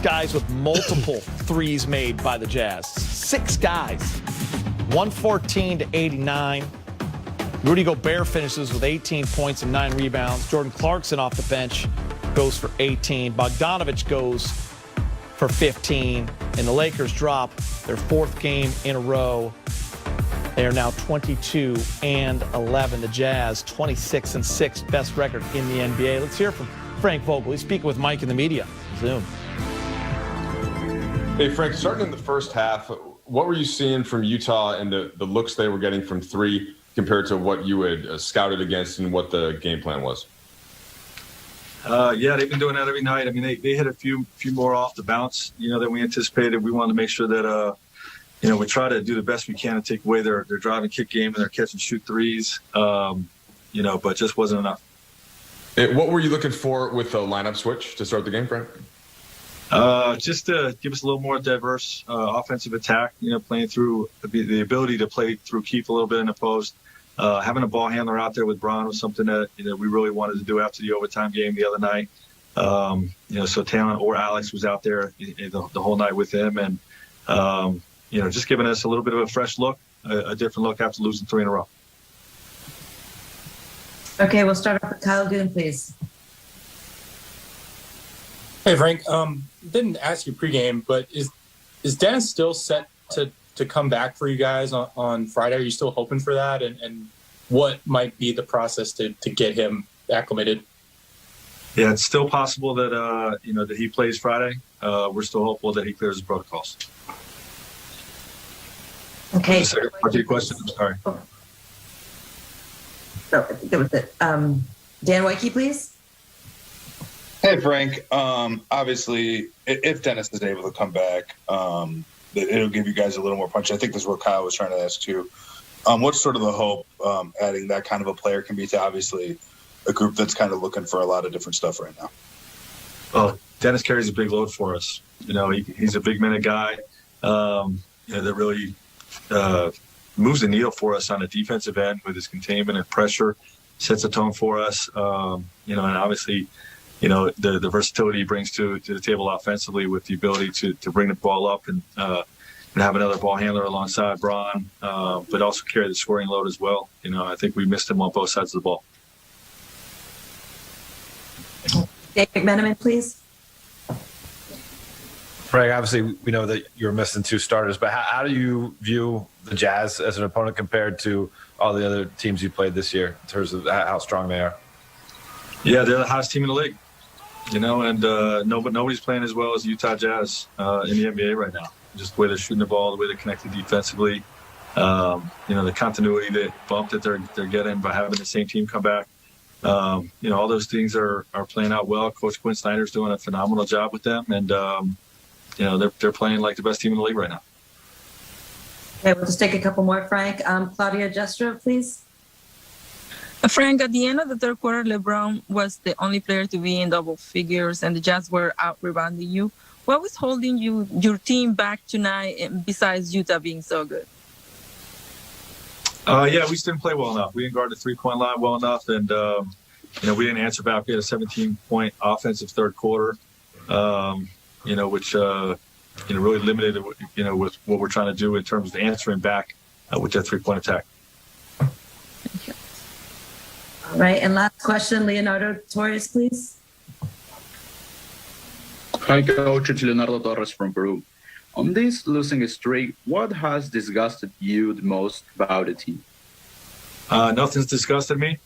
guys with multiple threes made by the Jazz. 6 guys. 114 to 89. Rudy Gobert finishes with 18 points and 9 rebounds. Jordan Clarkson off the bench goes for 18. Bogdanovich goes for 15. And the Lakers drop their 4th game in a row. They are now 22 and 11. The Jazz 26 and 6, best record in the NBA. Let's hear from Frank Vogel. He's speaking with Mike in the media. Zoom. Hey, Frank, starting in the first half, what were you seeing from Utah and the looks they were getting from 3 compared to what you had scouted against and what the game plan was? Yeah, they've been doing that every night. I mean, they hit a few more off the bounce, than we anticipated. We wanted to make sure that, we try to do the best we can to take away their drive and kick game and their catch and shoot threes, but just wasn't enough. What were you looking for with the lineup switch to start the game, Frank? Just to give us a little more diverse offensive attack, playing through the ability to play through Keith a little bit in the post. Having a ball handler out there with Braun was something that we really wanted to do after the overtime game the other night. So Talon or Alex was out there the whole night with him, and just giving us a little bit of a fresh look, a different look after losing 3 in a row. Okay, we'll start off with Kyle Goon, please. Hey, Frank. Didn't ask you pregame, but is Dennis still set to come back for you guys on Friday? Are you still hoping for that? And what might be the process to get him acclimated? Yeah, it's still possible that that he plays Friday. We're still hopeful that he clears his protocols. Okay. Second part of your question. I'm sorry. Oh, I think that was it. Dan Wakey, please. Hey, Frank. Obviously, if Dennis is able to come back, it'll give you guys a little more punch. I think this is what Kyle was trying to ask too. What's sort of the hope adding that kind of a player can be to obviously a group that's kind of looking for a lot of different stuff right now? Well, Dennis carries a big load for us. He's a big minute guy that really moves the needle for us on the defensive end with his containment and pressure, sets a tone for us. And obviously, the versatility he brings to the table offensively with the ability to bring the ball up and have another ball handler alongside Braun, but also carry the scoring load as well. I think we missed him on both sides of the ball. Dave McMenamin, please. Frank, obviously, we know that you're missing 2 starters, but how do you view the Jazz as an opponent compared to all the other teams you played this year in terms of how strong they are? Yeah, they're the hottest team in the league, and nobody's playing as well as the Utah Jazz in the NBA right now. Just the way they're shooting the ball, the way they're connected defensively, the continuity, the bump that they're getting by having the same team come back. All those things are playing out well. Coach Quinn Snyder's doing a phenomenal job with them, and they're playing like the best team in the league right now. Okay, we'll just take a couple more, Frank. Claudia Jestro, please. Frank, at the end of the third quarter, LeBron was the only player to be in double figures, and the Jazz were out-rebounding you. What was holding your team back tonight, besides Utah being so good? Yeah, we just didn't play well enough. We didn't guard the three-point line well enough, and we didn't answer back. We had a 17-point offensive third quarter, which really limited with what we're trying to do in terms of answering back with that three-point attack. Thank you. All right, and last question, Leonardo Torres, please. Hi, Coach. It's Leonardo Torres from Peru. On this losing streak, what has disgusted you the most about the team? Nothing's disgusted me.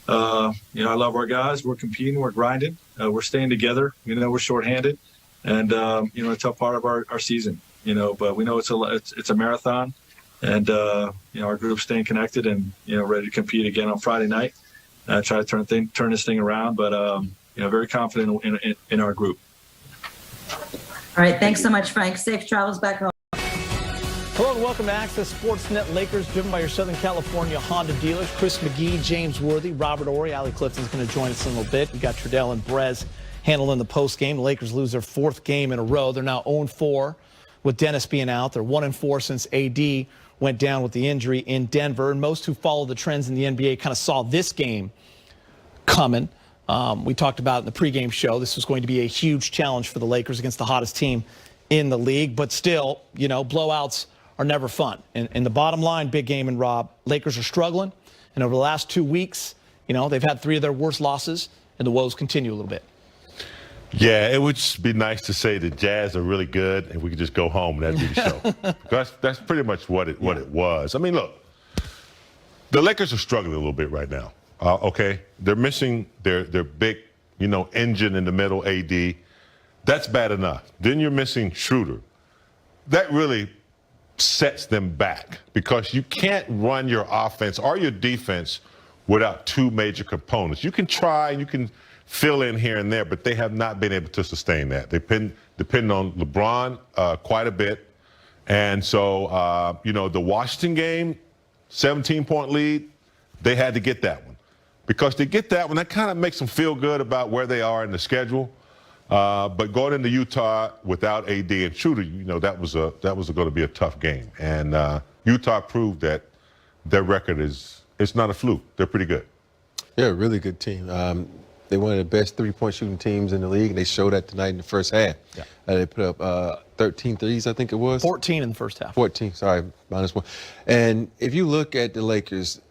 I love our guys. We're competing. We're grinding. We're staying together. We're shorthanded, and a tough part of our season. But we know it's a marathon, and our group's staying connected and ready to compete again on Friday night. Try to turn this thing around, but very confident in our group. All right, thanks so much, Frank. Safe travels back home. Hello and welcome to Access Sportsnet. Lakers driven by your Southern California Honda dealers. Chris McGee, James Worthy, Robert Ory, Allie Clifton's going to join us in a little bit. We got Trudell and Brez handling the postgame. The Lakers lose their 4th game in a row. They're now 0-4 with Dennis being out. They're 1-4 since AD went down with the injury in Denver. And most who follow the trends in the NBA kind of saw this game coming. We talked about in the pregame show, this was going to be a huge challenge for the Lakers against the hottest team in the league. But still, you know, blowouts are never fun. And the bottom line, big game and Rob, Lakers are struggling. And over the last 2 weeks, you know, they've had 3 of their worst losses, and the woes continue a little bit. Yeah, it would just be nice to say the Jazz are really good and we could just go home and that'd be the show. That's pretty much what it was. I mean, look, the Lakers are struggling a little bit right now. Okay, they're missing their big, you know, engine in the middle, AD. That's bad enough. Then you're missing Schroeder. That really sets them back because you can't run your offense or your defense without 2 major components. You can try, you can fill in here and there, but they have not been able to sustain that. They've been depending on LeBron quite a bit. And so, you know, the Washington game, 17-point lead, they had to get that one. Because to get that one, that kind of makes them feel good about where they are in the schedule. But going into Utah without AD and Schroeder, you know, that was going to be a tough game. And Utah proved that their record it's not a fluke. They're pretty good. They're a really good team. They're one of the best 3-point shooting teams in the league, and they showed that tonight in the first half. Yeah. They put up 13 threes, I think it was. 14 in the first half. 14, sorry, -1. And if you look at the Lakers,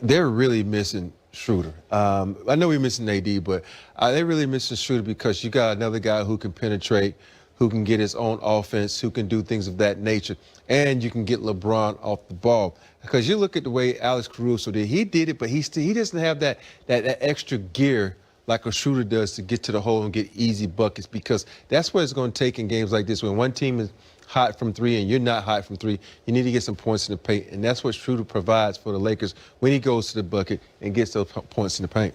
they're really missing Schroeder. I know we're missing AD, but they're really missing Schroeder because you got another guy who can penetrate, who can get his own offense, who can do things of that nature, and you can get LeBron off the ball. Because you look at the way Alex Caruso did, he did it, but he doesn't have that extra gear like a shooter does to get to the hole and get easy buckets, because that's what it's going to take in games like this. When one team is hot from 3 and you're not hot from 3, you need to get some points in the paint, and that's what Schroeder provides for the Lakers when he goes to the bucket and gets those points in the paint.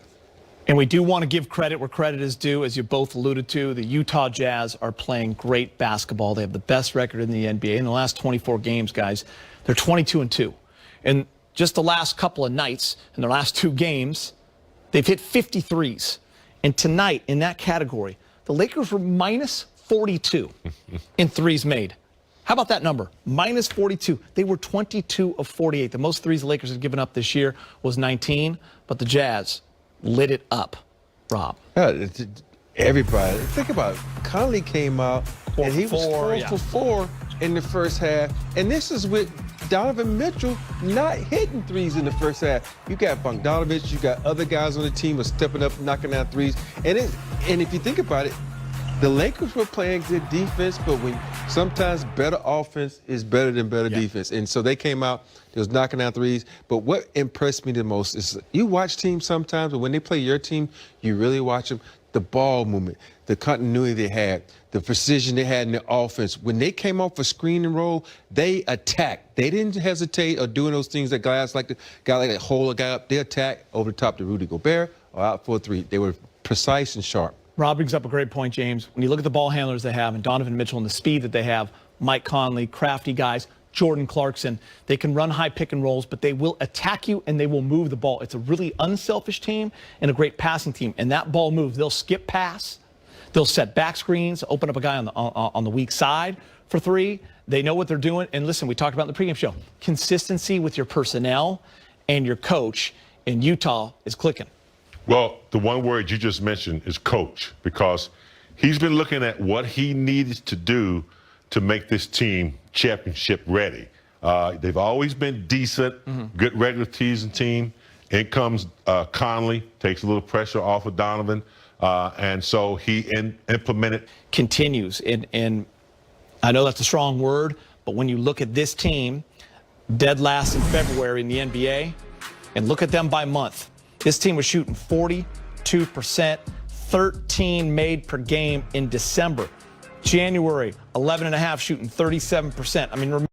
And we do want to give credit where credit is due, as you both alluded to. The Utah Jazz are playing great basketball. They have the best record in the NBA. In the last 24 games, guys, they're 22-2. And just the last couple of nights, in their last 2 games, they've hit 53s. And tonight, in that category, the Lakers were minus 42 in threes made. How about that number? Minus 42. They were 22 of 48. The most threes the Lakers had given up this year was 19, but the Jazz lit it up. Rob. Everybody. Think about it. Conley came out, and he was 4 for 4 in the first half. And this is with Donovan Mitchell not hitting threes in the first half. You got Bogdanovich, you got other guys on the team who are stepping up, knocking down threes. And if you think about it, the Lakers were playing good defense, but when sometimes better offense is better than better defense. And so they came out, they was knocking down threes. But what impressed me the most is you watch teams sometimes, but when they play your team, you really watch them. The ball movement, the continuity they had, the precision they had in the offense. When they came off a screen and roll, they attacked. They didn't hesitate or doing those things that guys like to hold a guy up. They attacked over the top to Rudy Gobert or out for a 3. They were precise and sharp. Rob brings up a great point, James. When you look at the ball handlers they have and Donovan Mitchell and the speed that they have, Mike Conley, crafty guys, Jordan Clarkson, they can run high pick and rolls, but they will attack you and they will move the ball. It's a really unselfish team and a great passing team. And that ball moves. They'll skip pass. They'll set back screens, open up a guy on the weak side for 3. They know what they're doing. And listen, we talked about in the pregame show, consistency with your personnel and your coach in Utah is clicking. Well, the one word you just mentioned is coach, because he's been looking at what he needs to do to make this team championship ready. They've always been decent, good regular season team. In comes Conley, takes a little pressure off of Donovan, and so he implemented. Continues, and I know that's a strong word, but when you look at this team, dead last in February in the NBA, and look at them by month. This team was shooting 42%, 13 made per game in December. January, 11.5, shooting 37%. I mean,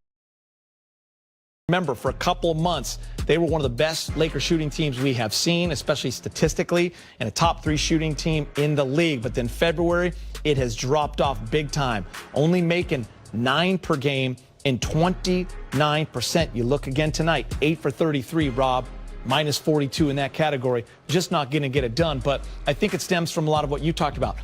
remember, for a couple of months, they were one of the best Lakers shooting teams we have seen, especially statistically, and a top 3 shooting team in the league. But then February, it has dropped off big time, only making 9 per game and 29%. You look again tonight, 8 for 33, Rob. Minus 42 in that category, just not going to get it done. But I think it stems from a lot of what you talked about.